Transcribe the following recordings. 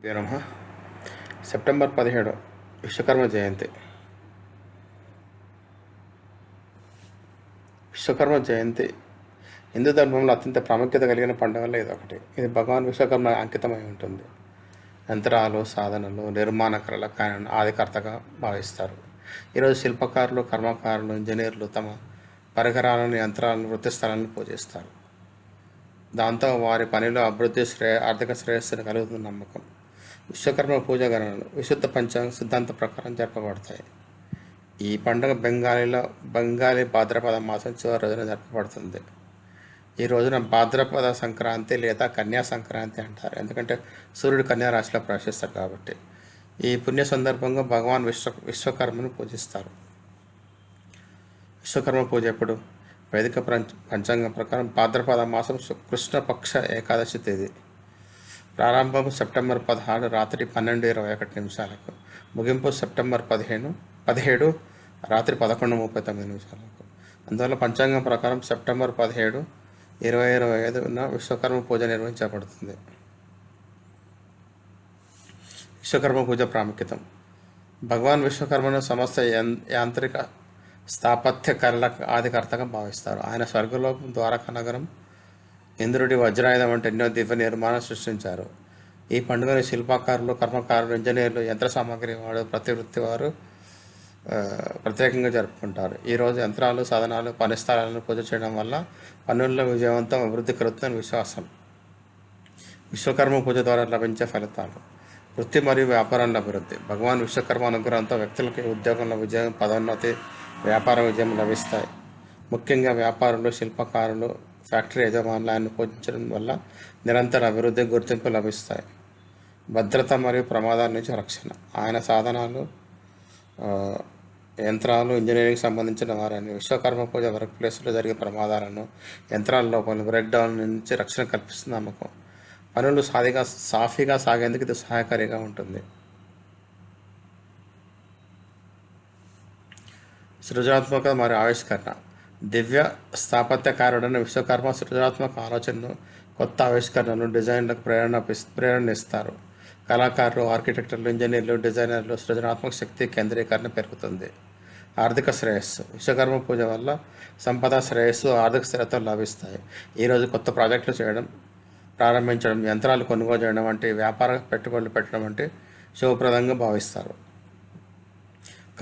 గురుభ్యో నమః. సెప్టెంబర్ 17 విశ్వకర్మ జయంతి. విశ్వకర్మ జయంతి హిందూ ధర్మంలో అత్యంత ప్రాముఖ్యత కలిగిన పండుగల్లో ఇదొకటి. ఇది భగవాన్ విశ్వకర్మ అంకితమై ఉంటుంది. యంత్రాలు, సాధనలు, నిర్మాణ కళలకు ఆయన ఆదికర్తగా భావిస్తారు. ఈరోజు శిల్పకారులు, కర్మకారులు, ఇంజనీర్లు తమ పరికరాలను, యంత్రాలను, వృత్తి స్థలాలను పూజిస్తారు. దాంతో వారి పనిలో అభివృద్ధి, ఆర్థిక శ్రేయస్సును కలుగుతున్న నమ్మకం. విశ్వకర్మ పూజ గణనలు విశుద్ధ పంచాంగ సిద్ధాంత ప్రకారం జరపబడతాయి. ఈ పండుగ బెంగాలీ భాద్రపద మాసం చివరి రోజున జరపబడుతుంది. ఈ రోజున భాద్రపద సంక్రాంతి లేదా కన్యా సంక్రాంతి అంటారు, ఎందుకంటే సూర్యుడు కన్యా రాశిలో ప్రవేశిస్తాడు కాబట్టి. ఈ పుణ్య సందర్భంగా భగవాన్ విశ్వకర్మను పూజిస్తారు. విశ్వకర్మ పూజ ఎప్పుడు? వైదిక పంచాంగం ప్రకారం భాద్రపద మాసం కృష్ణపక్ష ఏకాదశి తేదీ. ప్రారంభం సెప్టెంబర్ 16 రాత్రి 12:21 ముగింపు సెప్టెంబర్ 17 రాత్రి 11:39. అందువల్ల పంచాంగం ప్రకారం సెప్టెంబర్ 17, 2025 విశ్వకర్మ పూజ నిర్వహించబడుతుంది. విశ్వకర్మ పూజ ప్రాముఖ్యత. భగవాన్ విశ్వకర్మను సమస్త యాంత్రిక స్థాపత్య కళలకు ఆదికర్తగా భావిస్తారు. ఆయన స్వర్గలోకం, ద్వారకా నగరం, ఇంద్రుడి వజ్రాయుధం వంటి ఎన్నో దివ్య నిర్మాణం సృష్టించారు. ఈ పండుగను శిల్పకారులు, కర్మకారులు, ఇంజనీర్లు, యంత్ర సామాగ్రి వాడు ప్రతి వృత్తి వారు ప్రత్యేకంగా జరుపుకుంటారు. ఈరోజు యంత్రాలు, సాధనాలు, పని స్థలాలను పూజ చేయడం వల్ల పనుల్లో విజయవంతం, అభివృద్ధి కలుగుతుందని విశ్వాసం. విశ్వకర్మ పూజ ద్వారా లభించే ఫలితాలు. వృత్తి మరియు వ్యాపారంలో అభివృద్ధి. భగవాన్ విశ్వకర్మ అనుగ్రహంతో వ్యక్తులకి ఉద్యోగంలో విజయం, పదోన్నతి, వ్యాపార విజయం లభిస్తాయి. ముఖ్యంగా వ్యాపారులు, శిల్పకారులు, ఫ్యాక్టరీ యజమానులు ఆయన పూజించడం వల్ల నిరంతర అభివృద్ధి, గుర్తింపు లభిస్తాయి. భద్రత మరియు ప్రమాదాల నుంచి రక్షణ. ఆయన సాధనాలు, యంత్రాలు, ఇంజనీరింగ్ సంబంధించిన వారిని విశ్వకర్మ పూజ వర్క్ ప్లేస్లో జరిగే ప్రమాదాలను, యంత్రాల లోపల బ్రేక్డౌన్ నుంచి రక్షణ కల్పిస్తున్న నమ్మకం. పనులు సాఫీగా సాగేందుకు ఇది సహాయకారిగా ఉంటుంది. సృజనాత్మక మరియు ఆవిష్కరణ. దివ్య స్థాపత్యకారుడైన విశ్వకర్మ సృజనాత్మక ఆలోచనలు, కొత్త ఆవిష్కరణలు, డిజైన్లకు ప్రేరణిస్తారు. కళాకారులు, ఆర్కిటెక్టర్లు, ఇంజనీర్లు, డిజైనర్లు సృజనాత్మక శక్తి కేంద్రీకరణ పెరుగుతుంది. ఆర్థిక శ్రేయస్సు. విశ్వకర్మ పూజ వల్ల సంపద, శ్రేయస్సు, ఆర్థిక స్థిరత్వం లభిస్తాయి. ఈరోజు కొత్త ప్రాజెక్టులు ప్రారంభించడం, యంత్రాలు కొనుగోలు చేయడం వంటి వ్యాపార పెట్టుబడులు పెట్టడం వంటి శుభప్రదంగా భావిస్తారు.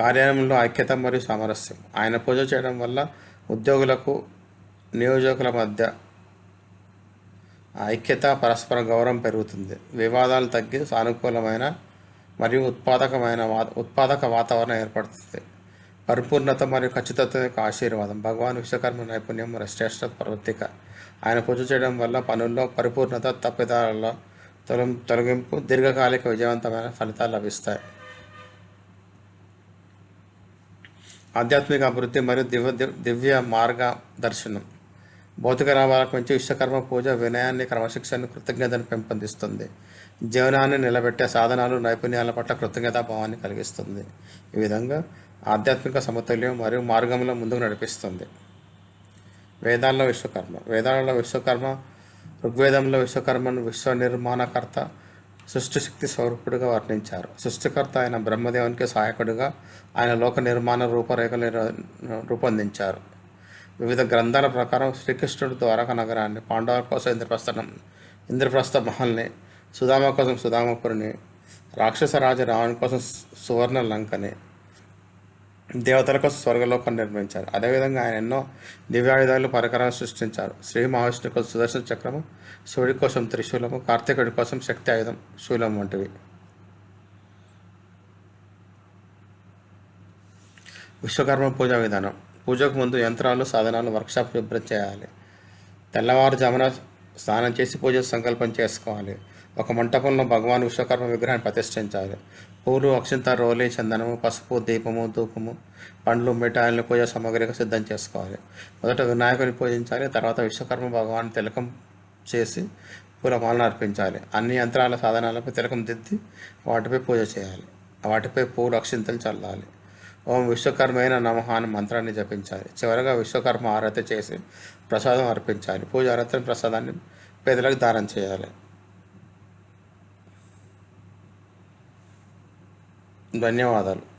కార్యాలయంలో ఐక్యత మరియు సామరస్యం. ఆయన పూజ చేయడం వల్ల ఉద్యోగులకు, నియోజకుల మధ్య ఐక్యత, పరస్పర గౌరవం పెరుగుతుంది. వివాదాలు తగ్గి సానుకూలమైన మరియు ఉత్పాదక వాతావరణం ఏర్పడుతుంది. పరిపూర్ణత మరియు ఖచ్చితత్వం యొక్క ఆశీర్వాదం. భగవాన్ విశ్వకర్మ నైపుణ్యం మరియు శ్రేష్ఠత ప్రవర్తిక. ఆయన పూజ చేయడం వల్ల పనుల్లో పరిపూర్ణత, తప్పిదాలలో తొలగింపు, దీర్ఘకాలిక విజయవంతమైన ఫలితాలు లభిస్తాయి. ఆధ్యాత్మిక అభివృద్ధి మరియు దివ్య మార్గదర్శనం. భౌతిక లాభాలకు మించి విశ్వకర్మ పూజ వినయాన్ని, క్రమశిక్షణను, కృతజ్ఞతను పెంపొందిస్తుంది. జీవనాన్ని నిలబెట్టే సాధనాలు, నైపుణ్యాల పట్ల కృతజ్ఞతా భావాన్ని కలిగిస్తుంది. ఈ విధంగా ఆధ్యాత్మిక సమతుల్యం మరియు మార్గంలో ముందుకు నడిపిస్తుంది. వేదాలలో విశ్వకర్మ ఋగ్వేదంలో విశ్వకర్మను విశ్వ నిర్మాణకర్త, సృష్టి శక్తి స్వరూపుడిగా వర్ణించారు. సృష్టికర్త అయిన బ్రహ్మదేవునికి సహాయకుడిగా ఆయన లోక నిర్మాణ రూపరేఖలు రూపొందించారు. వివిధ గ్రంథాల ప్రకారం శ్రీకృష్ణుడు ద్వారకా నగరాన్ని, పాండవుల కోసం ఇంద్రప్రస్థ మహల్ని, సుధామ కోసం సుధామపురిని, రాక్షసరాజు రావణ్ కోసం సువర్ణ లంకని, దేవతల కోసం స్వర్గలోకాన్ని నిర్మించారు. అదేవిధంగా ఆయన ఎన్నో దివ్యాయుధాలు, పరికరాలు సృష్టించారు. శ్రీ మహావిష్ణువు కోసం సుదర్శన చక్రము, శివుడి కోసం త్రిశూలము, కార్తీకుడి కోసం శక్తి ఆయుధం, శూలం వంటివి. విశ్వకర్మ పూజా విధానం. పూజకు ముందు యంత్రాలు, సాధనాలు, వర్క్షాప్ శుభ్రం చేయాలి. తెల్లవారుజామున స్నానం చేసి పూజ సంకల్పం చేసుకోవాలి. ఒక మంటపంలో భగవాన్ విశ్వకర్మ విగ్రహాన్ని ప్రతిష్ఠించాలి. పూలు, అక్షింత, రోలి, చందనము, పసుపు, దీపము, ధూపము, పండ్లు, మిఠాయిలను పూజా సామాగ్రిగా సిద్ధం చేసుకోవాలి. మొదట వినాయకుని పూజించాలి. తర్వాత విశ్వకర్మ భగవాన్ తిలకం చేసి పూలమాలను అర్పించాలి. అన్ని యంత్రాల, సాధనాలపై తిలకం దిద్ది వాటిపై పూజ చేయాలి. వాటిపై పూలు, అక్షింతలు చల్లాలి. ఓం విశ్వకర్మైన నమః అని మంత్రాన్ని జపించాలి. చివరగా విశ్వకర్మ ఆరతి చేసి ప్రసాదం అర్పించాలి. పూజ అనంతరం ప్రసాదాన్ని పేదలకు దానం చేయాలి. ధన్యవాదాలు.